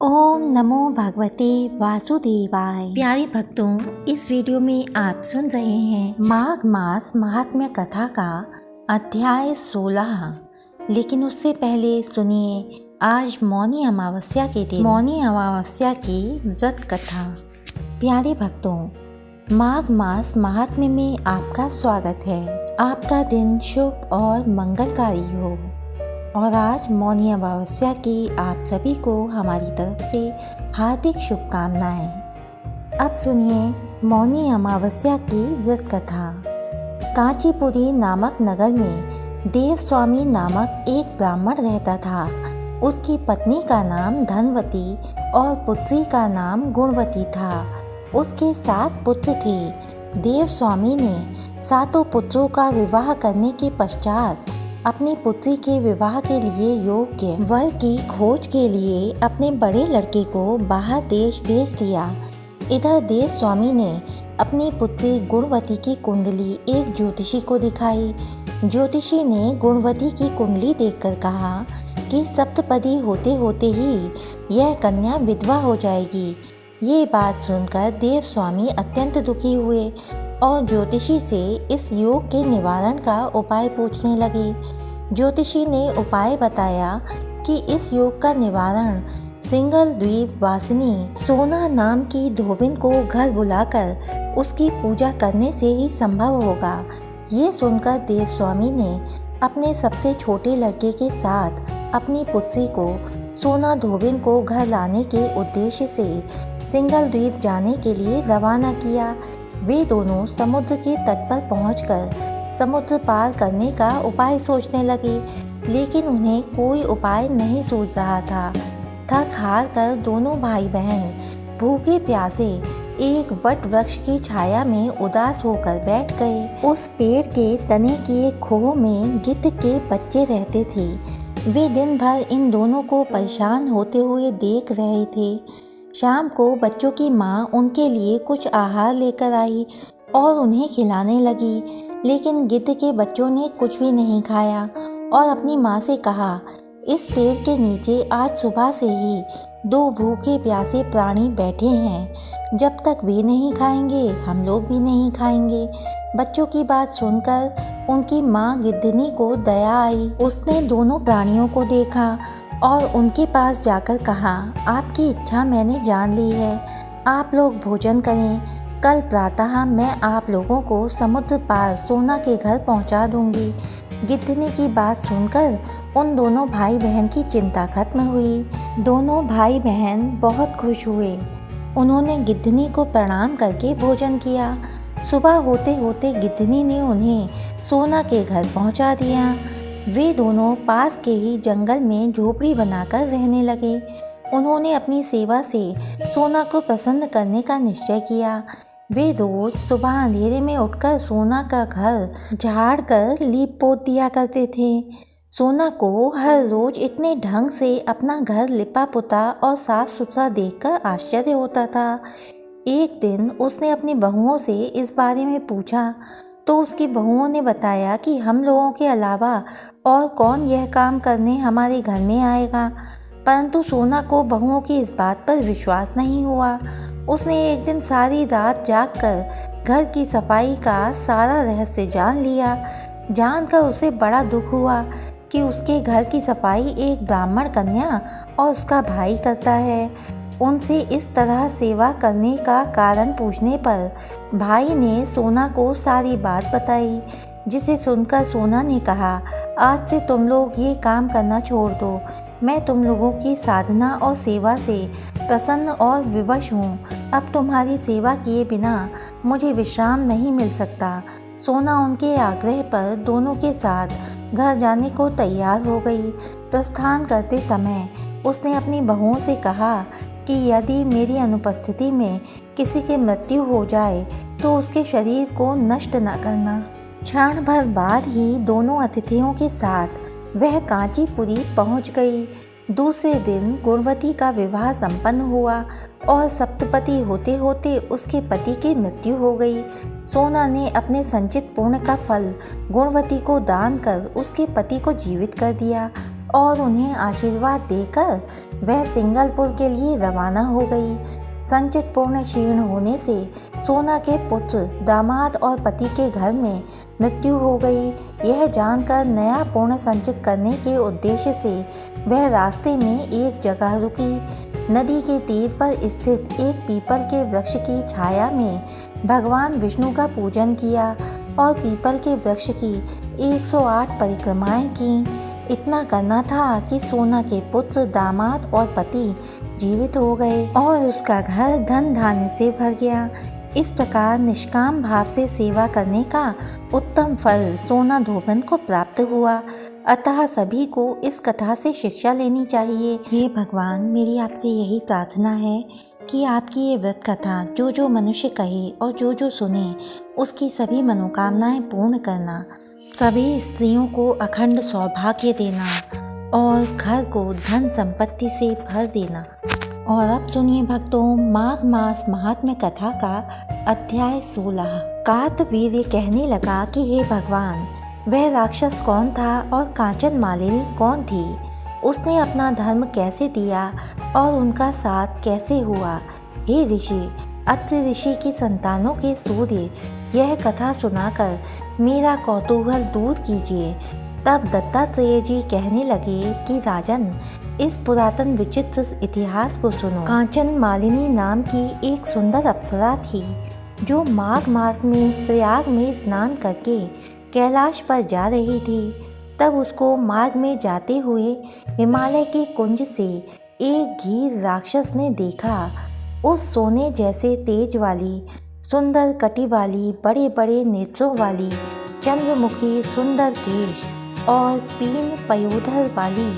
ओम नमो भगवते वासुदेवाय। प्यारे भक्तों, इस वीडियो में आप सुन रहे हैं माघ मास महात्म्य कथा का अध्याय 16। लेकिन उससे पहले सुनिए आज मौनी अमावस्या के दिन मौनी अमावस्या की व्रत कथा। प्यारे भक्तों, माघ मास महात्म्य में आपका स्वागत है। आपका दिन शुभ और मंगलकारी हो। और आज मौनी अमावस्या की आप सभी को हमारी तरफ से हार्दिक शुभकामनाएं। अब सुनिए मौनी अमावस्या की व्रत कथा। कांचीपुरी नामक नगर में देव स्वामी नामक एक ब्राह्मण रहता था। उसकी पत्नी का नाम धनवती और पुत्री का नाम गुणवती था। उसके 7 पुत्र थे। देव स्वामी ने 7 पुत्रों का विवाह करने के पश्चात अपनी पुत्री के विवाह के लिए योग्य वर की खोज के लिए अपने बड़े लड़के को बाहर देश भेज दिया। इधर देव स्वामी ने अपनी पुत्री गुणवती की कुंडली एक ज्योतिषी को दिखाई। ज्योतिषी ने गुणवती की कुंडली देखकर कहा कि सप्तपदी होते होते ही यह कन्या विधवा हो जाएगी। ये बात सुनकर देव स्वामी अत्यंत दुखी हुए और ज्योतिषी से इस योग के निवारण का उपाय पूछने लगे। ज्योतिषी ने उपाय बताया कि इस योग का निवारण सिंगल द्वीप वासिनी सोना नाम की धोबिन को घर बुलाकर उसकी पूजा करने से ही संभव होगा। ये सुनकर देव स्वामी ने अपने सबसे छोटे लड़के के साथ अपनी पुत्री को सोना धोबिन को घर लाने के उद्देश्य से सिंगल द्वीप जाने के लिए रवाना किया। वे दोनों समुद्र के तट पर पहुंचकर समुद्र पार करने का उपाय सोचने लगे, लेकिन उन्हें कोई उपाय नहीं सूझ रहा था। थक हार कर दोनों भाई बहन भूखे प्यासे एक वट वृक्ष की छाया में उदास होकर बैठ गए। उस पेड़ के तने की एक खोह में गिद्ध के बच्चे रहते थे। वे दिन भर इन दोनों को परेशान होते हुए देख रहे थे। शाम को बच्चों की माँ उनके लिए कुछ आहार लेकर आई और उन्हें खिलाने लगी, लेकिन गिद्ध के बच्चों ने कुछ भी नहीं खाया और अपनी माँ से कहा, इस पेड़ के नीचे आज सुबह से ही 2 भूखे प्यासे प्राणी बैठे हैं। जब तक वे नहीं खाएंगे हम लोग भी नहीं खाएंगे। बच्चों की बात सुनकर उनकी माँ गिद्धनी को दया आई। उसने दोनों प्राणियों को देखा और उनके पास जाकर कहा, आपकी इच्छा मैंने जान ली है। आप लोग भोजन करें। कल प्रातः मैं आप लोगों को समुद्र पार सोना के घर पहुंचा दूंगी। गिद्धनी की बात सुनकर उन दोनों भाई बहन की चिंता खत्म हुई। दोनों भाई बहन बहुत खुश हुए। उन्होंने गिद्धनी को प्रणाम करके भोजन किया। सुबह होते होते गिद्धनी ने उन्हें सोना के घर पहुंचा दिया। वे दोनों पास के ही जंगल में झोपड़ी बनाकर रहने लगे। उन्होंने अपनी सेवा से सोना को प्रसन्न करने का निश्चय किया। वे रोज सुबह अंधेरे में उठकर सोना का घर झाड़ कर लीप पोत दिया करते थे। सोना को हर रोज इतने ढंग से अपना घर लिपा पुता और साफ सुथरा देखकर आश्चर्य होता था। एक दिन उसने अपनी बहुओं से इस बारे में पूछा तो उसकी बहुओं ने बताया कि हम लोगों के अलावा और कौन यह काम करने हमारे घर में आएगा। परंतु सोना को बहुओं की इस बात पर विश्वास नहीं हुआ। उसने एक दिन सारी रात जागकर घर की सफाई का सारा रहस्य जान लिया। जानकर उसे बड़ा दुख हुआ कि उसके घर की सफाई एक ब्राह्मण कन्या और उसका भाई करता है। उनसे इस तरह सेवा करने का कारण पूछने पर भाई ने सोना को सारी बात बताई, जिसे सुनकर सोना ने कहा, आज से तुम लोग ये काम करना छोड़ दो। मैं तुम लोगों की साधना और सेवा से प्रसन्न और विवश हूँ। अब तुम्हारी सेवा किए बिना मुझे विश्राम नहीं मिल सकता। सोना उनके आग्रह पर दोनों के साथ घर जाने को तैयार हो गई। प्रस्थान करते समय उसने अपनी बहुओं से कहा कि यदि मेरी अनुपस्थिति में किसी की मृत्यु हो जाए तो उसके शरीर को नष्ट न करना। क्षण भर बाद ही दोनों अतिथियों के साथ वह कांचीपुरी पहुंच गई। दूसरे दिन गुणवती का विवाह संपन्न हुआ और सप्तपदी होते होते उसके पति की मृत्यु हो गई। सोना ने अपने संचित पुण्य का फल गुणवती को दान कर उसके पति को जीवित कर दिया और उन्हें आशीर्वाद देकर वह सिंगलपुर के लिए रवाना हो गई। संचित पूर्ण क्षीण होने से सोना के पुत्र, दामाद और पति के घर में मृत्यु हो गई। यह जानकर नया पूर्ण संचित करने के उद्देश्य से वह रास्ते में एक जगह रुकी। नदी के तीर पर स्थित एक पीपल के वृक्ष की छाया में भगवान विष्णु का पूजन किया और पीपल के वृक्ष की 108 परिक्रमाएं की। इतना करना था कि सोना के पुत्र, दामाद और पति जीवित हो गए और उसका घर धन धान्य से भर गया। इस प्रकार निष्काम भाव से सेवा करने का उत्तम फल सोना धोबन को प्राप्त हुआ। अतः सभी को इस कथा से शिक्षा लेनी चाहिए। हे भगवान, मेरी आपसे यही प्रार्थना है कि आपकी ये व्रत कथा जो जो मनुष्य कहे और जो जो सुने उसकी सभी मनोकामनाएं पूर्ण करना, सभी स्त्रियों को अखंड सौभाग्य देना और घर को धन संपत्ति से भर देना। और अब सुनिए भक्तों, माघ मास महात्म्य कथा का अध्याय 16। कार्तवीर्य कहने लगा कि हे भगवान, वह राक्षस कौन था और कांचन मालिनी कौन थी? उसने अपना धर्म कैसे दिया और उनका साथ कैसे हुआ? हे ऋषि, अत्रि ऋषि की संतानों के सूर्य, यह कथा सुनाकर मेरा कौतूहल दूर कीजिए। तब दत्तात्रेय जी कहने लगे कि राजन, इस पुरातन विचित्र इतिहास को सुनो। कांचन मालिनी नाम की एक सुंदर अप्सरा थी जो माघ मास में प्रयाग में स्नान करके कैलाश पर जा रही थी। तब उसको मार्ग में जाते हुए हिमालय के कुंज से एक घीर राक्षस ने देखा। उस सोने जैसे तेज वाली, सुंदर कटी वाली, बड़े बड़े नेत्रों वाली, चंद्रमुखी, सुंदर केश और पीन पयोधर वाली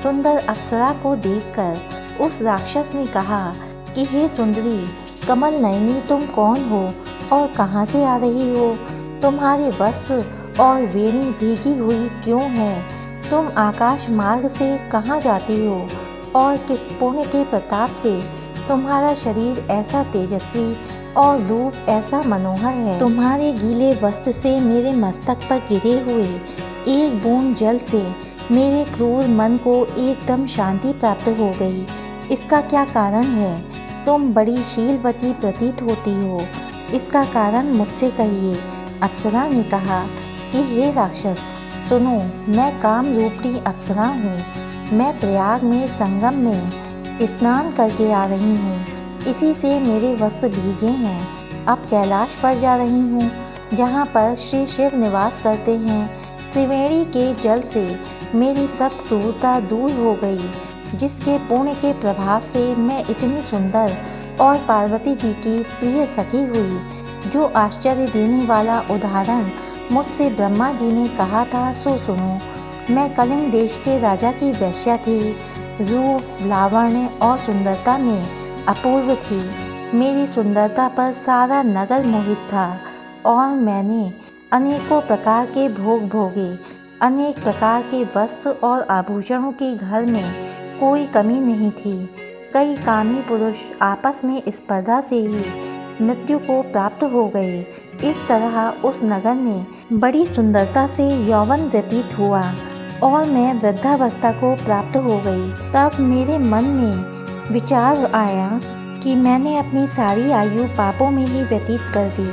सुंदर अप्सरा को देखकर उस राक्षस ने कहा कि हे सुंदरी, कमल नयनी, तुम कौन हो और कहाँ से आ रही हो? तुम्हारे वस्त्र और वेणी भीगी हुई क्यों है? तुम आकाश मार्ग से कहाँ जाती हो और किस पुण्य के प्रताप से तुम्हारा शरीर ऐसा तेजस्वी और रूप ऐसा मनोहर है? तुम्हारे गीले वस्त्र से मेरे मस्तक पर गिरे हुए एक बूंद जल से मेरे क्रूर मन को एकदम शांति प्राप्त हो गई। इसका क्या कारण है? तुम बड़ी शीलवती प्रतीत होती हो, इसका कारण मुझसे कहिए। अप्सरा ने कहा कि हे राक्षस, सुनो, मैं काम रूपी अप्सरा हूँ। मैं प्रयाग में संगम में स्नान करके आ रही हूँ, इसी से मेरे वस्त्र भीगे हैं। अब कैलाश पर जा रही हूँ, जहाँ पर श्री शिव निवास करते हैं। त्रिवेणी के जल से मेरी सब क्रूरता दूर हो गई, जिसके पुण्य के प्रभाव से मैं इतनी सुंदर और पार्वती जी की प्रिय सखी हुई। जो आश्चर्य देने वाला उदाहरण मुझसे ब्रह्मा जी ने कहा था सो सुनो। मैं कलिंग देश के राजा की वेश्या थी। रूप, लावण्य और सुंदरता में अपूर्व थी। मेरी सुंदरता पर सारा नगर मोहित था और मैंने अनेकों प्रकार के भोग भोगे। अनेक प्रकार के वस्त्र और आभूषणों की घर में कोई कमी नहीं थी। कई कामी पुरुष आपस में स्पर्धा से ही मृत्यु को प्राप्त हो गए। इस तरह उस नगर में बड़ी सुंदरता से यौवन व्यतीत हुआ और मैं वृद्धावस्था को प्राप्त हो गई। तब मेरे मन में विचार आया कि मैंने अपनी सारी आयु पापों में ही व्यतीत कर दी।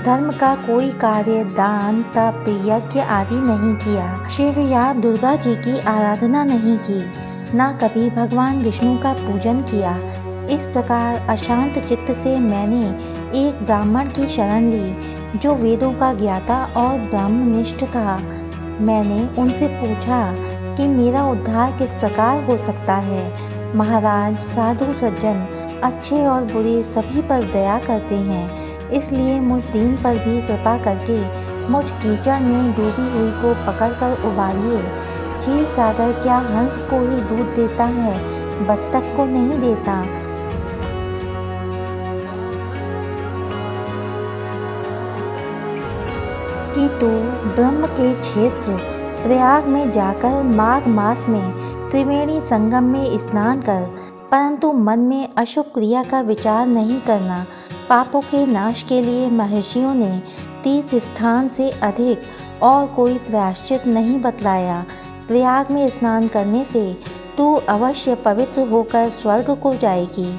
धर्म का कोई कार्य, दान, तप, यज्ञ आदि नहीं किया। शिव या दुर्गा जी की आराधना नहीं की, ना कभी भगवान विष्णु का पूजन किया। इस प्रकार अशांत चित्त से मैंने एक ब्राह्मण की शरण ली जो वेदों का ज्ञाता और ब्रह्मनिष्ठ था। मैंने उनसे पूछा कि मेरा उद्धार किस प्रकार हो सकता है। महाराज, साधु सज्जन अच्छे और बुरे सभी पर दया करते हैं, इसलिए मुझ दीन पर भी कृपा करके मुझ कीचड़ में डूबी हुई को पकड़कर उबारिए। क्षीर सागर क्या हंस को ही दूध देता है, बत्तख को नहीं देता। कि तू ब्रह्म के क्षेत्र प्रयाग में जाकर माघ मास में त्रिवेणी संगम में स्नान कर, परंतु मन में अशुभ क्रिया का विचार नहीं करना। पापों के नाश के लिए महर्षियों ने तीर्थ स्थान से अधिक और कोई प्रायश्चित नहीं बतलाया। प्रयाग में स्नान करने से तू अवश्य पवित्र होकर स्वर्ग को जाएगी।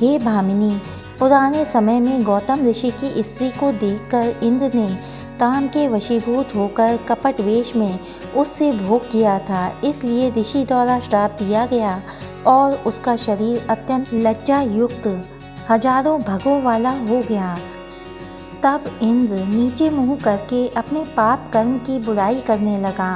हे भामिनी, पुराने समय में गौतम ऋषि की स्त्री को देखकर इंद्र ने काम के वशीभूत होकर कपट वेश में उससे भोग किया था, इसलिए ऋषि द्वारा श्राप दिया गया और उसका शरीर अत्यंत लज्जा युक्त हजारों भगों वाला हो गया। तब इंद्र नीचे मुंह करके अपने पाप कर्म की बुराई करने लगा।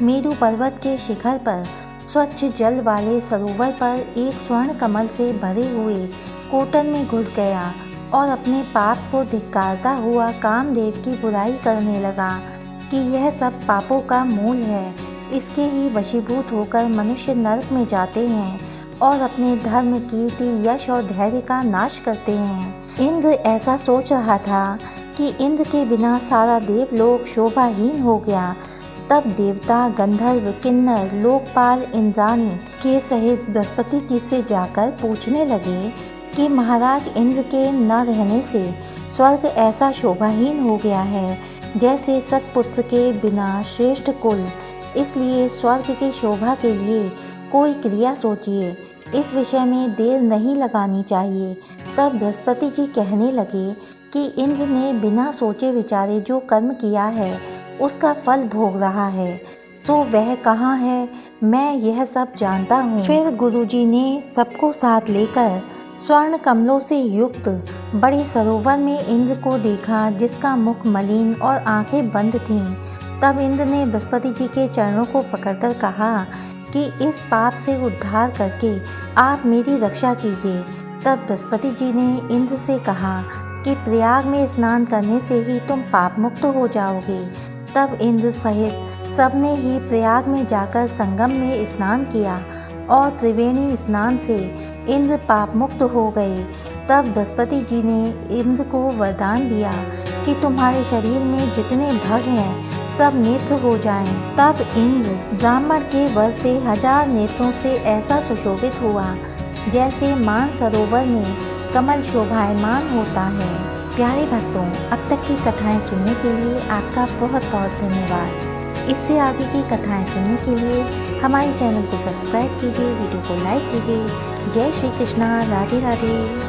मेरु पर्वत के शिखर पर स्वच्छ जल वाले सरोवर पर एक स्वर्ण कमल से भरे हुए कोटन में घुस गया और अपने पाप को धिक्कारता हुआ कामदेव की बुराई करने लगा कि यह सब पापों का मूल है। इसके ही वशीभूत होकर मनुष्य नरक में जाते हैं और अपने धर्म, कीर्ति, यश और धैर्य का नाश करते हैं। इंद्र ऐसा सोच रहा था कि इंद्र के बिना सारा देवलोक शोभाहीन हो गया। तब देवता, गंधर्व, किन्नर, लोकपाल, इंद्राणी के सहित बृहस्पति जी से जाकर पूछने लगे कि महाराज, इंद्र के न रहने से स्वर्ग ऐसा शोभाहीन हो गया है जैसे सतपुत्र के बिना श्रेष्ठ कुल। इसलिए स्वर्ग की शोभा के लिए कोई क्रिया सोचिए, इस विषय में देर नहीं लगानी चाहिए। तब बृहस्पति जी कहने लगे कि इंद्र ने बिना सोचे विचारे जो कर्म किया है उसका फल भोग रहा है, तो वह कहाँ है, मैं यह सब जानता हूँ। फिर गुरुजी ने सबको साथ लेकर स्वर्ण कमलों से युक्त बड़े सरोवर में इंद्र को देखा, जिसका मुख मलिन और आंखें बंद थीं। तब इंद्र ने बृहस्पति जी के चरणों को पकड़कर कहा कि इस पाप से उद्धार करके आप मेरी रक्षा कीजिए। तब बृहस्पति जी ने इंद्र से कहा कि प्रयाग में स्नान करने से ही तुम पाप मुक्त हो जाओगे। तब इंद्र सहित सबने ही प्रयाग में जाकर संगम में स्नान किया और त्रिवेणी स्नान से इंद्र पाप मुक्त हो गए। तब बृहस्पति जी ने इंद्र को वरदान दिया कि तुम्हारे शरीर में जितने भग हैं सब नेत्र हो जाएं। तब इंद्र ब्राह्मण के वर से 1000 नेत्रों से ऐसा सुशोभित हुआ जैसे मान सरोवर में कमल शोभायमान होता है। प्यारे भक्तों, अब तक की कथाएं सुनने के लिए आपका बहुत बहुत धन्यवाद। इससे आगे की कथाएं सुनने के लिए हमारे चैनल को सब्सक्राइब कीजिए, वीडियो को लाइक कीजिए। जय श्री कृष्णा, राधे राधे।